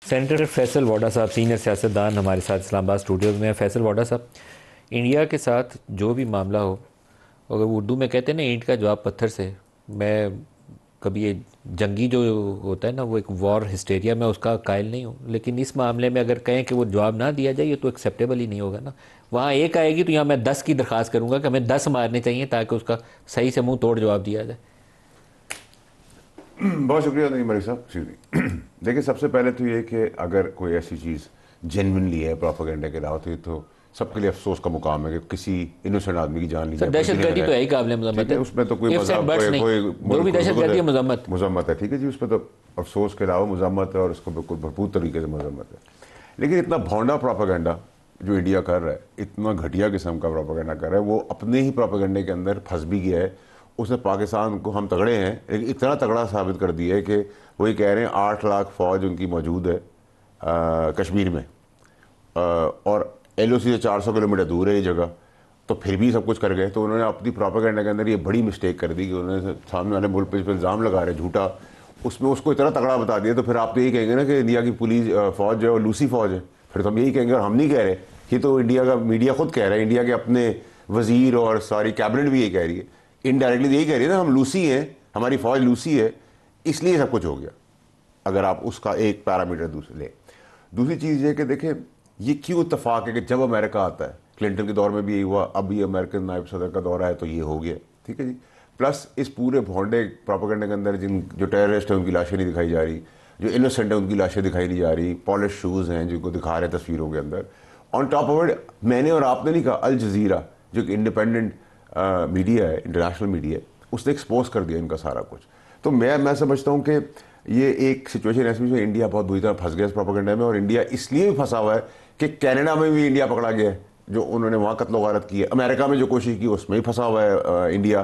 Senator Faisal واڈا صاحب senior سیاستدان ہمارے ساتھ اسلام آباد اسٹوڈیوز میں ہیں۔ فیصل واڈا صاحب، انڈیا کے ساتھ جو بھی معاملہ ہو، اگر اردو میں کہتے ہیں نا اینٹ کا جواب پتھر سے، میں کبھی یہ جنگی جو ہوتا ہے نا وہ ایک وار ہسٹیریا، میں اس کا قائل نہیں ہوں، لیکن اس معاملے میں اگر کہیں کہ وہ جواب نہ دیا جائے یہ تو ایکسیپٹیبل ہی نہیں ہوگا نا۔ وہاں ایک آئے گی تو یہاں میں 10 کی درخواست کروں گا کہ ہمیں 10 مارنے چاہیے تاکہ اس کا صحیح سے منہ توڑ جواب دیا جائے۔ بہت شکریہ نہیں ملک صاحب۔ دیکھیں، سب سے پہلے تو یہ کہ اگر کوئی ایسی چیز جینونلی ہے پروپیگنڈا کے علاوہ، تو یہ تو سب کے لیے افسوس کا مقام ہے کہ کسی انوسنٹ آدمی کی جان لی جائے۔ دہشت گردی تو ہے ہی قابل مذمت ہے، اس میں تو کوئی جو بھی دہشت گردی ہے مذمت ہے، ٹھیک ہے جی، اس پہ تو افسوس کے علاوہ مذمت ہے اور اس کو بالکل بھرپور طریقے سے مذمت ہے۔ لیکن اتنا بھونڈا پروپیگنڈا جو انڈیا کر رہا ہے، اتنا گھٹیا قسم کا پروپیگنڈا کر رہا ہے، وہ اپنے ہی پروپیگنڈے کے اندر پھنس بھی گیا ہے۔ اس نے پاکستان کو، ہم تگڑے ہیں لیکن اتنا تگڑا ثابت کر دیا ہے کہ وہی کہہ رہے ہیں 8 لاکھ فوج ان کی موجود ہے کشمیر میں، اور ایل او سی سے 400 کلومیٹر دور ہے یہ جگہ، تو پھر بھی سب کچھ کر گئے۔ تو انہوں نے اپنی پروپیگنڈا کے اندر یہ بڑی مسٹیک کر دی کہ انہوں نے سامنے والے ملک پہ الزام لگا رہے جھوٹا، اس میں اس کو اتنا تگڑا بتا دیا۔ تو پھر آپ تو یہی کہیں گے نا کہ انڈیا کی پولیس فوج جو ہے وہ لوسی فوج ہے، پھر تو ہم یہی کہیں گے، اور ہم نہیں کہہ رہے، یہ تو انڈیا کا میڈیا خود کہہ رہا ہے، انڈیا کے اپنے وزیر اور ساری کیبنٹ بھی یہی کہہ رہی ہے، انڈائریکٹلی یہی کہہ رہی ہے نا، ہم لوسی ہیں، ہماری فوج لوسی ہے، اس لیے سب کچھ ہو گیا۔ اگر آپ اس کا ایک پیرامیٹر لیں۔ دوسری چیز یہ کہ دیکھیں یہ کیوں اتفاق ہے کہ جب امریکہ آتا ہے، کلنٹن کے دور میں بھی یہی ہوا، اب یہ امریکن نائب صدر کا دورہ ہے تو یہ ہو گیا، ٹھیک ہے جی۔ پلس اس پورے بھونڈے پروپیگنڈے کے اندر جو ٹیررسٹ ہیں ان کی لاشیں نہیں دکھائی جا رہی، جو انوسنٹ ہیں ان کی لاشیں دکھائی نہیں جا رہی، پالش شوز ہیں جن کو دکھا رہے تصویروں کے اندر۔ آن ٹاپ آف اٹ، میں نے اور آپ نے نہیں کہا، الجزیرہ جو کہ انڈیپینڈنٹ میڈیا ہے، انٹرنیشنل میڈیا ہے، اس نے ایکسپوز کر دیا ان کا سارا کچھ۔ تو میں سمجھتا ہوں کہ یہ ایک سچویشن ایسی ہے، انڈیا بہت بری طرح پھنس گیا اس پروپیگنڈے میں، اور انڈیا اس لیے بھی پھنسا ہوا ہے کہ کینیڈا میں بھی انڈیا پکڑا گیا ہے، جو انہوں نے وہاں قتل و غارت کی ہے، امریکہ میں جو کوشش کی اس میں بھی پھنسا ہوا ہے انڈیا،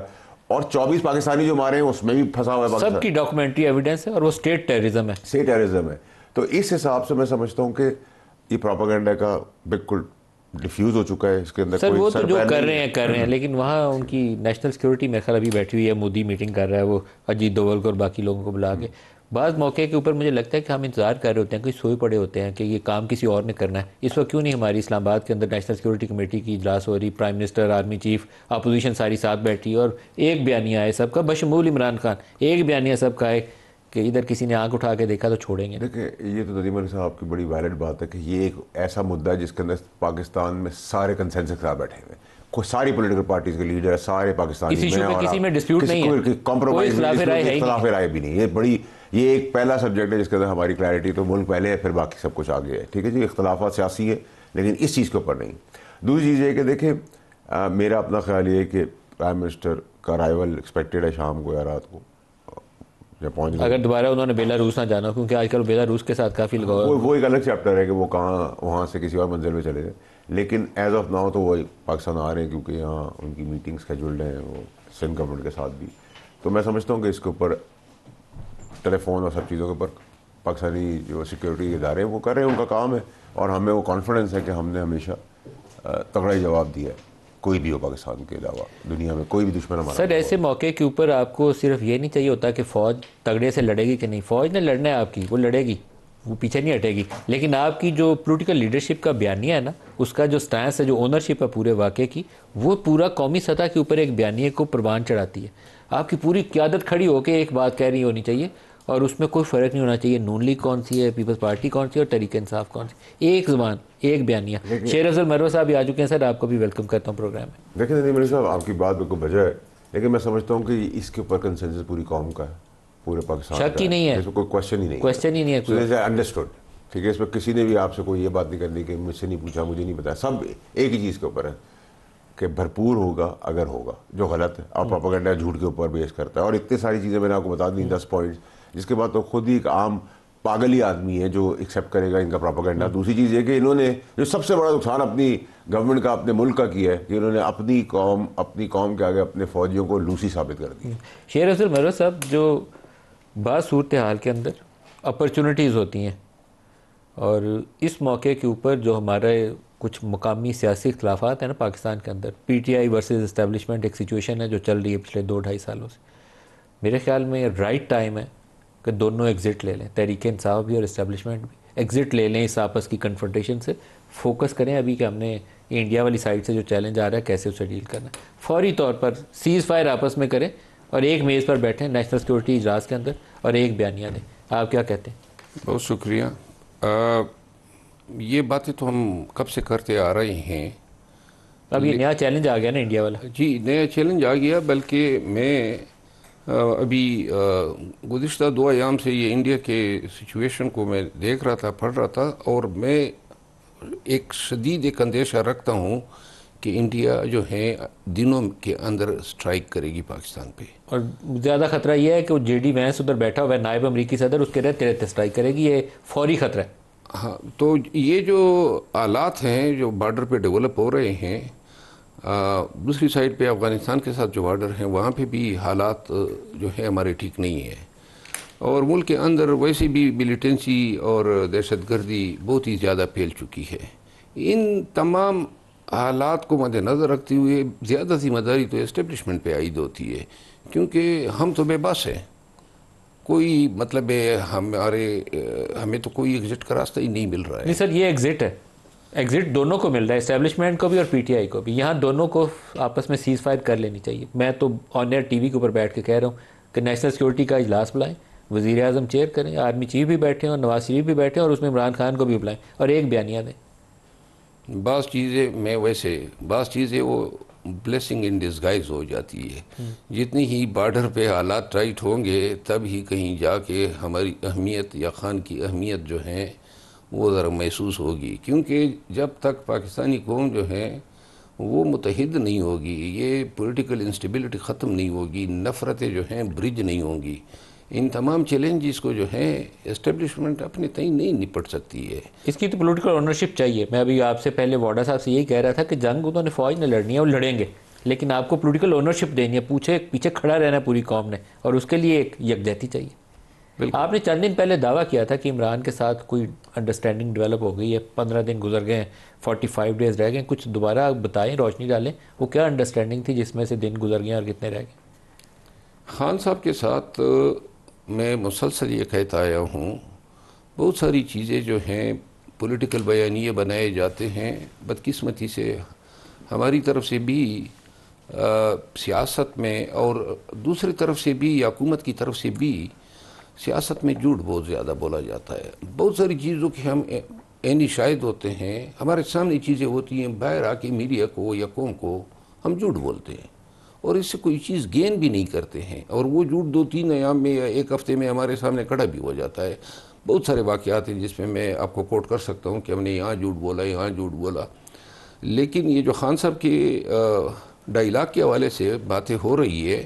اور 24 پاکستانی جو مارے ہیں اس میں بھی پھنسا ہوا ہے پاکستان۔ سب کی ڈاکومنٹری ایویڈنس ہے اور وہ اسٹیٹ ٹیررزم ہے، اسٹیٹ ٹیررزم ہے۔ تو اس حساب سے میں سمجھتا ہوں کہ یہ پروپیگنڈا کا بالکل ڈیفیوز ہو چکا ہے، اس کے اندر سر وہ تو جو کر رہے ہیں ہیں، لیکن وہاں ان کی نیشنل سیکورٹی میرے خیال ابھی بیٹھی ہوئی ہے، مودی میٹنگ کر رہا ہے، وہ اجیت دوول کو اور باقی لوگوں کو بلا کے۔ بعض موقع کے اوپر مجھے لگتا ہے کہ ہم انتظار کر رہے ہوتے ہیں، کوئی سوئے پڑے ہوتے ہیں کہ یہ کام کسی اور نے کرنا ہے۔ اس وقت کیوں نہیں ہماری اسلام آباد کے اندر نیشنل سیکورٹی کمیٹی کی اجلاس ہو رہی، prime minister, army chief, opposition ساری ساتھ بیٹھی، اور ایک بیانیہ آئے سب کا، بشمول عمران خان، ایک بیانیہ سب کا ہے کہ ادھر کسی نے آنکھ اٹھا کے دیکھا تو چھوڑیں گے۔ دیکھیں یہ تو ندیم علی صاحب کی بڑی ویلڈ بات ہے کہ یہ ایک ایسا مدعا ہے جس کے اندر پاکستان میں سارے کنسنسس کے ساتھ بیٹھے ہوئے ہیں، کوئی ساری پولیٹیکل پارٹیز کے لیڈر، سارے پاکستانی کسی میں ڈسپیوٹ نہیں ہے، کوئی اختلاف رائے بھی نہیں ہے۔ یہ ایک پہلا سبجیکٹ ہے جس کے اندر ہماری کلیئرٹی، تو ملک پہلے ہے پھر باقی سب کچھ آگے ہے، ٹھیک ہے جی۔ اختلافات سیاسی ہے لیکن اس چیز کے اوپر نہیں۔ دوسری چیز یہ کہ دیکھیں میرا اپنا خیال یہ ہے کہ پرائم منسٹر کا رائیول ایکسپیکٹڈ ہے شام کو یا رات کو جب پہنچ گئے، اگر دوبارہ انہوں نے بیلاروس نہ جانا، کیونکہ آج کل بیلاروس کے ساتھ کافی لگاؤ ہے، وہ ایک الگ چیپٹر ہے کہ وہ کہاں وہاں سے کسی اور منزل میں چلے جائیں، لیکن ایز آف ناؤ تو وہ پاکستان آ رہے ہیں کیونکہ یہاں ان کی میٹنگ اسکیجولڈ ہیں وہ سندھ گورنمنٹ کے ساتھ بھی۔ تو میں سمجھتا ہوں کہ اس کے اوپر ٹیلی فون اور سب چیزوں کے اوپر پاکستانی جو سیکورٹی ادارے ہیں وہ کر رہے ہیں، ان کا کام ہے، اور ہمیں وہ کانفیڈنس ہے کہ ہم نے ہمیشہ تگڑا ہی جواب دیا ہے، کوئی بھی ہو پاکستان کے علاوہ دنیا میں کوئی بھی دشمن ہمارا۔ سر ایسے موقع کے اوپر آپ کو صرف یہ نہیں چاہیے ہوتا کہ فوج تگڑے سے لڑے گی کہ نہیں، فوج نے لڑنا ہے آپ کی، وہ لڑے گی، وہ پیچھے نہیں ہٹے گی، لیکن آپ کی جو پولیٹیکل لیڈرشپ کا بیانیہ ہے نا، اس کا جو سٹانس ہے، جو اونرشپ ہے پورے واقعے کی، وہ پورا قومی سطح کے اوپر ایک بیانیے کو پروان چڑھاتی ہے۔ آپ کی پوری قیادت کھڑی ہو کے ایک بات کہہ رہی ہونی چاہیے، اور اس میں کوئی فرق نہیں ہونا چاہیے نون لیگ کون سی ہے، پیپلز پارٹی کون سی ہے، اور تحریک انصاف کون سی، ایک زبان، ایک بیانیہ۔ شیر افضل مرو صاحب بھی آ چکے ہیں، سر آپ کو بھی ویلکم کرتا ہوں پروگرام میں۔ دیکھیں ندیم علی صاحب، آپ کی بات بالکل بجا ہے، لیکن میں سمجھتا ہوں کہ اس کے اوپر کنسنسس پوری قوم کا ہے، پورے پاکستان کا ہے، شک ہی نہیں ہے، اس میں کوئی کوشچن ہی نہیں، کوشچن ہی نہیں ہے، انڈرسٹوڈ، ٹھیک ہے۔ اس میں کسی نے بھی آپ سے کوئی یہ بات نہیں کرنی کہ مجھ سے نہیں پوچھا، مجھے نہیں پتا، سب ایک ہی چیز کے اوپر ہے کہ بھرپور ہوگا اگر ہوگا، جو غلط ہے اور پروپیگنڈا جھوٹ کے اوپر بیس کرتا ہے، اور اتنی ساری چیزیں میں نے آپ کو بتا دیں 10 پوائنٹس، جس کے بعد تو خود ہی ایک عام پاگل ہی آدمی ہے جو ایکسیپٹ کرے گا ان کا پروپیگنڈا۔ دوسری چیز یہ کہ انہوں نے جو سب سے بڑا نقصان اپنی گورنمنٹ کا، اپنے ملک کا کیا ہے کہ انہوں نے اپنی قوم کے آگے اپنے فوجیوں کو لوسی ثابت کر دی۔ شیر افضل مرو صاحب، جو بعض صورتحال کے اندر اپرچونٹیز ہوتی ہیں، اور اس موقع کے اوپر جو ہمارے کچھ مقامی سیاسی اختلافات ہیں نا پاکستان کے اندر، P T I versus establishment ایک سچویشن ہے جو چل رہی ہے پچھلے 2-2.5 سالوں سے، میرے خیال میں رائٹ ٹائم ہے کہ دونوں ایگزٹ لے لیں، تحریک انصاف بھی اور اسٹیبلشمنٹ بھی، ایگزٹ لے لیں اس آپس کی کنفرنٹیشن سے, فوکس کریں ابھی کہ ہم نے انڈیا والی سائڈ سے جو چیلنج آ رہا ہے کیسے اسے ڈیل کرنا ہے. فوری طور پر سیز فائر آپس میں کریں اور ایک میز پر بیٹھیں نیشنل سیکورٹی اجلاس کے اندر اور ایک بیانیہ دیں. آپ کیا کہتے ہیں؟ بہت شکریہ. یہ باتیں تو ہم کب سے کرتے آ رہے ہیں. اب یہ نیا چیلنج آ گیا نا انڈیا والا. جی نیا چیلنج آ گیا, بلکہ میں ابھی گزشتہ 2 ایام سے یہ انڈیا کے سچویشن کو میں دیکھ رہا تھا, پڑھ رہا تھا, اور میں ایک شدید ایک اندیشہ رکھتا ہوں کہ انڈیا جو ہے دنوں کے اندر سٹرائک کرے گی پاکستان پہ. اور زیادہ خطرہ یہ ہے کہ وہ جے ڈی وینس ادھر بیٹھا ہوا ہے نائب امریکی صدر, اس کے رہتے رہتے سٹرائک کرے گی, یہ فوری خطرہ ہے. ہاں, تو یہ جو آلات ہیں جو بارڈر پہ ڈیولپ ہو رہے ہیں, دوسری سائڈ پہ افغانستان کے ساتھ جو بارڈر ہیں وہاں پہ بھی حالات جو ہے ہمارے ٹھیک نہیں ہیں, اور ملک کے اندر ویسے بھی ملیٹنسی اور دہشت گردی بہت ہی زیادہ پھیل چکی ہے. ان تمام حالات کو مد نظر رکھتے ہوئے زیادہ ذمہ داری تو اسٹیبلشمنٹ پہ عائد ہوتی ہے, کیونکہ ہم تو بے بس ہیں. کوئی مطلب ہے ہمیں تو کوئی ایگزٹ کا راستہ ہی نہیں مل رہا ہے. نہیں سر, یہ ایگزٹ ہے, ایگزٹ دونوں کو مل رہا ہے, اسٹیبلشمنٹ کو بھی اور پی ٹی آئی کو بھی. یہاں دونوں کو آپس میں سیز فائر کر لینی چاہیے. میں تو آن ایئر ٹی وی کے اوپر بیٹھ کے کہہ رہا ہوں کہ نیشنل سیکورٹی کا اجلاس بلائیں, وزیر اعظم چیئر کریں, آرمی چیف بھی بیٹھیں اور نواز شریف بھی بیٹھیں, اور اس میں عمران خان کو بھی بلائیں اور ایک بیانیہ دیں. بعض چیزیں وہ بلیسنگ ان ڈسگائز ہو جاتی ہے. جتنی ہی بارڈر پہ حالات ٹائٹ ہوں گے تب ہی کہیں جا کے ہماری اہمیت یا خان کی اہمیت جو ہے وہ ذرا محسوس ہوگی, کیونکہ جب تک پاکستانی قوم جو ہے وہ متحد نہیں ہوگی, یہ پولیٹیکل انسٹیبلٹی ختم نہیں ہوگی, نفرتیں جو ہیں برج نہیں ہوں گی, ان تمام چیلنجز کو جو ہے اسٹیبلشمنٹ اپنے تئیں نہیں نپٹ سکتی ہے. اس کی تو پولیٹیکل اونرشپ چاہیے. میں ابھی آپ سے پہلے واڈا صاحب سے یہی کہہ رہا تھا کہ جنگ انہوں نے فوج نے لڑنی ہے, وہ لڑیں گے, لیکن آپ کو پولیٹیکل اونرشپ دینی ہے, پیچھے کھڑا رہنا ہے پوری قوم نے, اور اس کے لیے ایک یکجہتی چاہیے. آپ نے چند دن پہلے دعویٰ کیا تھا کہ عمران کے ساتھ کوئی انڈرسٹینڈنگ ڈیولپ ہو گئی ہے, 15 دن گزر گئے ہیں, 45 ڈیز رہ گئے. کچھ دوبارہ بتائیں, روشنی ڈالیں, وہ کیا انڈرسٹینڈنگ تھی جس میں سے دن گزر گئے اور کتنے رہ گئے؟ خان صاحب کے ساتھ میں مسلسل یہ کہتا آیا ہوں, بہت ساری چیزیں جو ہیں پولیٹیکل بیانیے بنائے جاتے ہیں, بدقسمتی سے ہماری طرف سے بھی سیاست میں اور دوسری طرف سے بھی حکومت کی طرف سے بھی سیاست میں جھوٹ بہت زیادہ بولا جاتا ہے. بہت ساری چیزوں کے ہم عینی شاہد ہوتے ہیں, ہمارے سامنے چیزیں ہوتی ہیں, باہر آ کے میڈیا کو یا قوم کو ہم جھوٹ بولتے ہیں اور اس سے کوئی چیز گین بھی نہیں کرتے ہیں, اور وہ جھوٹ 2-3 ایام میں یا ایک ہفتے میں ہمارے سامنے کھڑا بھی ہو جاتا ہے. بہت سارے واقعات ہیں جس میں میں آپ کو کوٹ کر سکتا ہوں کہ ہم نے یہاں جھوٹ بولا, یہاں جھوٹ بولا. لیکن یہ جو خان صاحب کے ڈائیلاگ کے حوالے سے باتیں ہو رہی ہے,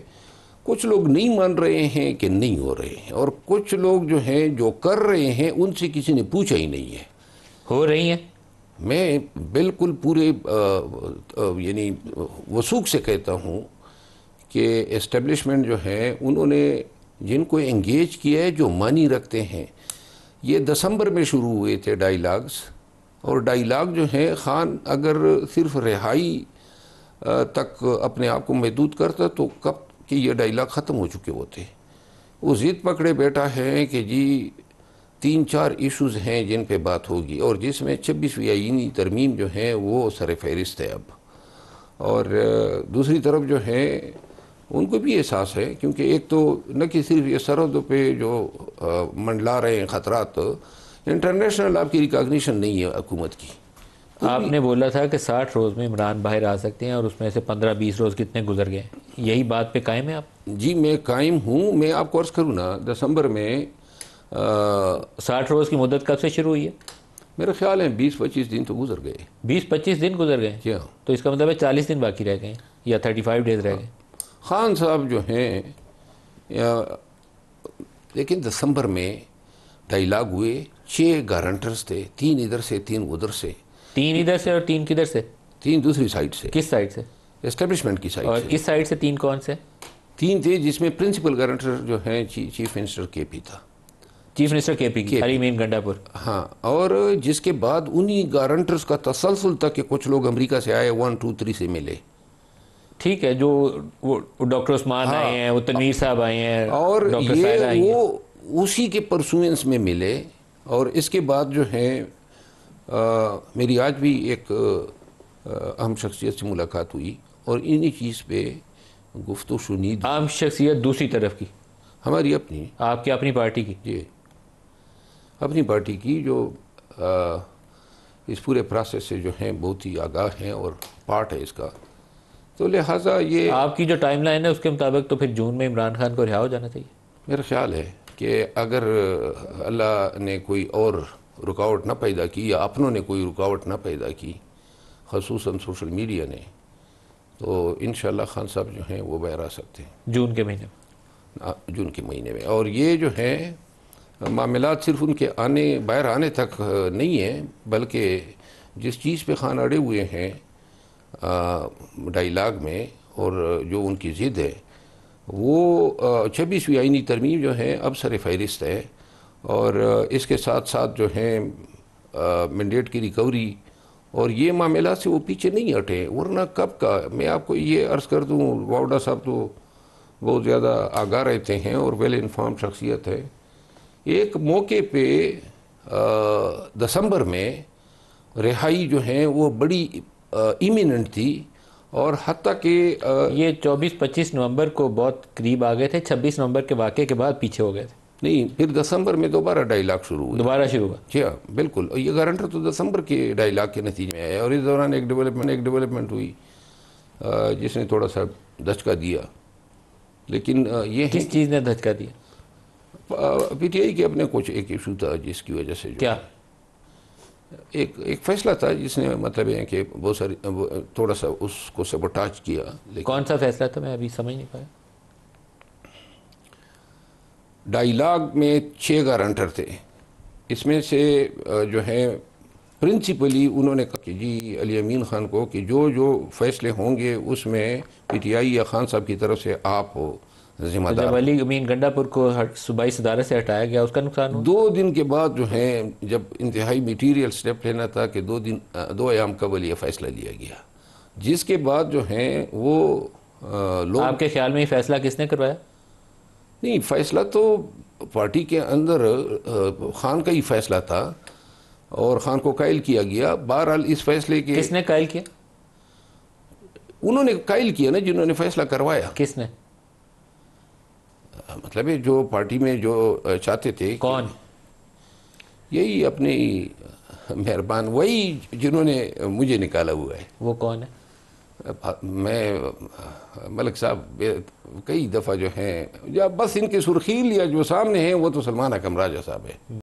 کچھ لوگ نہیں مان رہے ہیں کہ نہیں ہو رہے ہیں, اور کچھ لوگ جو ہیں جو کر رہے ہیں ان سے کسی نے پوچھا ہی نہیں ہے. ہو رہی ہیں. میں بالکل پورے یعنی وثوق سے کہتا ہوں کہ اسٹیبلشمنٹ جو ہے انہوں نے جن کو انگیج کیا ہے, جو معنی رکھتے ہیں, یہ دسمبر میں شروع ہوئے تھے ڈائیلاگز, اور ڈائیلاگ جو ہیں خان اگر صرف رہائی تک اپنے آپ کو محدود کرتا تو کب کہ یہ ڈائیلاگ ختم ہو چکے ہوتے. وہ ضد پکڑے بیٹھا ہے کہ جی 3-4 ایشوز ہیں جن پہ بات ہوگی, اور جس میں 26ویں آئینی ترمیم جو ہے وہ سر فہرست ہے اب. اور دوسری طرف جو ہے ان کو بھی احساس ہے, کیونکہ ایک تو نہ کہ صرف یہ سرحدوں پہ جو منڈلا رہے ہیں خطرات, انٹرنیشنل آپ کی ریکاگنیشن نہیں ہے حکومت کی. آپ نے بولا تھا کہ 60 روز میں عمران باہر آ سکتے ہیں, اور اس میں سے 15-20 روز کتنے گزر گئے ہیں, یہی بات پہ قائم ہے آپ؟ جی میں قائم ہوں. میں آپ کو عرض کروں نا, دسمبر میں 60 روز کی مدت کب سے شروع ہوئی ہے؟ میرا خیال ہے 20-25 دن تو گزر گئے. 20-25 دن گزر گئے؟ کیا تو اس کا مطلب ہے 40 دن باقی رہ گئے یا 35 ڈیز رہ گئے. خان صاحب جو ہیں لیکن دسمبر میں ڈائیلاگ ہوئے, 6 گارنٹرز تھے, 3 ادھر سے 3 ادھر سے. 3 ادھر سے اور 3 کدھر سے؟ 3 دوسری سائڈ سے. کس سائڈ سے؟ اسٹیبلشمنٹ کی سائڈ اور سے. اس سائڈ سے 3 کون سے؟ 3 تھے جس میں پرنسپل گارنٹر جو ہیں چیف منسٹر کے پی تھا. چیف منسٹر کے پی کی علی مین گنڈا پور. ہاں, اور جس کے بعد انہی گارنٹرز کا تسلسل تک کہ کچھ لوگ امریکہ سے آئے, 1, 2, 3 سے ملے. ٹھیک ہے, جو وہ ڈاکٹر عثمان آئے ہیں, وہ تنویر صاحب آئے ہیں, اور ڈاکٹر یہ سائدہ آئی ہیں. وہ اسی کے پرسوئنس میں ملے, اور اس کے بعد جو ہے میری آج بھی ایک اہم شخصیت سے ملاقات ہوئی اور انہی چیز پہ گفت و شنید. عام شخصیت دوسری طرف کی؟ ہماری اپنی. آپ کی اپنی پارٹی کی؟ جی اپنی پارٹی کی، جو اس پورے پروسیس سے جو ہیں بہت ہی آگاہ ہیں اور پارٹ ہے اس کا. تو لہٰذا یہ آپ کی جو ٹائم لائن ہے اس کے مطابق تو پھر جون میں عمران خان کو رہا ہو جانا چاہیے. میرا خیال ہے کہ اگر اللہ نے کوئی اور رکاوٹ نہ پیدا کی یا اپنوں نے کوئی رکاوٹ نہ پیدا کی، خصوصاً سوشل میڈیا نے، تو انشاءاللہ خان صاحب جو ہیں وہ باہر آ سکتے ہیں جون کے مہینے میں. جون کے مہینے میں. اور یہ جو ہے معاملات صرف ان کے باہر آنے تک نہیں ہیں، بلکہ جس چیز پہ خان اڑے ہوئے ہیں ڈائیلاگ میں، اور جو ان کی ضد ہے، وہ 26ویں آئینی ترمیم جو ہے اب سر فہرست ہے. اور اس کے ساتھ ساتھ جو ہیں مینڈیٹ کی ریکوری اور یہ معاملات سے وہ پیچھے نہیں ہٹے. ورنہ کب کا، میں آپ کو یہ عرض کر دوں، واؤڈا صاحب تو بہت زیادہ آگاہ رہتے ہیں اور ویل انفارم شخصیت ہے. ایک موقع پہ دسمبر میں رہائی جو ہیں وہ بڑی ایمیننٹ تھی، اور حتیٰ کہ یہ 24-25 نومبر کو بہت قریب آ گئے تھے، 26 نومبر کے واقعے کے بعد پیچھے ہو گئے تھے. نہیں، پھر دسمبر میں دوبارہ ڈائیلاگ شروع ہوئی. دوبارہ شروع ہوا؟ جی ہاں بالکل. یہ گارنٹر تو دسمبر کے ڈائیلاگ کے نتیجے میں آیا، اور اس دوران ایک ڈیولپمنٹ ہوئی جس نے تھوڑا سا دھچکا دیا. لیکن یہ کس چیز نے دھچکا دیا؟ پی ٹی آئی کے اپنے کچھ ایک ایشو تھا جس کی وجہ سے کیا ایک فیصلہ تھا جس نے مطلب ہے کہ بہت ساری تھوڑا سا اس کو سبوٹاج کیا. کون سا فیصلہ تھا؟ میں ابھی سمجھ نہیں پایا. ڈائیلاگ میں 6 گارنٹر تھے. اس میں سے جو ہے پرنسپلی انہوں نے کہا کہ جی علی امین خان کو کہ جو فیصلے ہوں گے اس میں پی ٹی آئی یا خان صاحب کی طرف سے آپ ذمہ دار. جب علی امین گنڈا پور کو صوبائی صدارت سے ہٹایا گیا اس کا نقصان ہوا؟ 2 دن کے بعد جو ہے جب انتہائی میٹیریل سٹیپ لینا تھا کہ 2 ایام قبل یہ فیصلہ لیا گیا، جس کے بعد جو ہیں وہ لوگ. آپ کے خیال میں یہ فیصلہ کس نے کروایا؟ نہیں، فیصلہ تو پارٹی کے اندر خان کا ہی فیصلہ تھا اور خان کو قائل کیا گیا. بہرحال اس فیصلے کے کس نے قائل کیا؟ انہوں نے قائل کیا نا، جنہوں نے فیصلہ کروایا. کس نے؟ مطلب ہے جو پارٹی میں جو چاہتے تھے. کون؟ یہی اپنے مہربان، وہی جنہوں نے مجھے نکالا ہوا ہے. وہ کون ہے؟ میں ملک صاحب کئی دفعہ جو ہیں، یا بس ان کے سرخیل یا جو سامنے ہیں وہ تو سلمان حکم راجہ صاحب ہے.